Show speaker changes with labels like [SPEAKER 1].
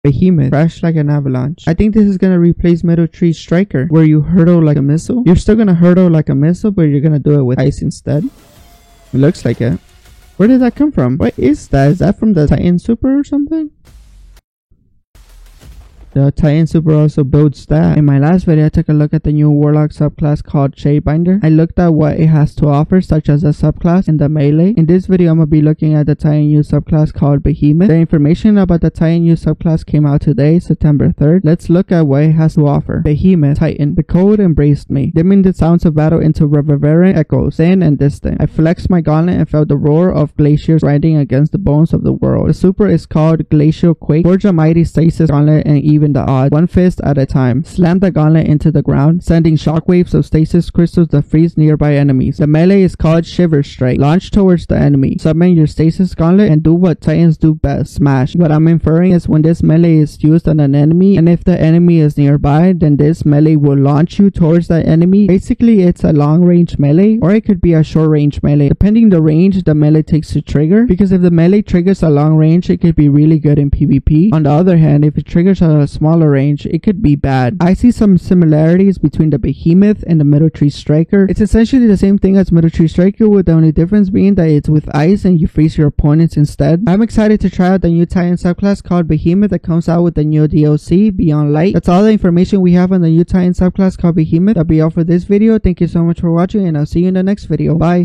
[SPEAKER 1] Behemoth, crash like an avalanche. I think this is gonna replace Metal Tree Striker, where you hurtle like a missile. You're still gonna hurtle like a missile, but you're gonna do it with ice instead. It looks like it. Where did that come from? What is that? Is that from the Titan Super or something? The Titan Super also builds that. In my last video, I took a look at the new Warlock subclass called Shadebinder. I looked at what it has to offer, such as a subclass and the melee. In this video, I'm going to be looking at the Titan U subclass called Behemoth. The information about the Titan U subclass came out today, September 3rd. Let's look at what it has to offer. Behemoth, Titan. The code embraced me, dimming the sounds of battle into reverberant echoes, thin and distant. I flexed my gauntlet and felt the roar of glaciers grinding against the bones of the world. The super is called Glacial Quake. Forge a mighty stasis gauntlet and even the odds, one fist at a time. Slam the gauntlet into the ground, sending shockwaves of stasis crystals that freeze nearby enemies. The melee is called Shiver Strike. Launch towards the enemy. Summon your stasis gauntlet and do what Titans do best, smash. What I'm inferring is when this melee is used on an enemy, and if the enemy is nearby, then this melee will launch you towards that enemy. Basically, it's a long range melee, or it could be a short range melee. Depending the range the melee takes to trigger, because if the melee triggers a long range, it could be really good in PvP. On the other hand, if it triggers a smaller range, it could be bad. I see some similarities between the Behemoth and the Metal Tree Striker. It's essentially the same thing as Metal Tree Striker, with the only difference being that it's with ice and you freeze your opponents instead. I'm excited to try out the new Titan subclass called Behemoth that comes out with the new DLC, Beyond Light. That's all the information we have on the new Titan subclass called Behemoth. That'll be all for this video. Thank you so much for watching, and I'll see you in the next video. Bye!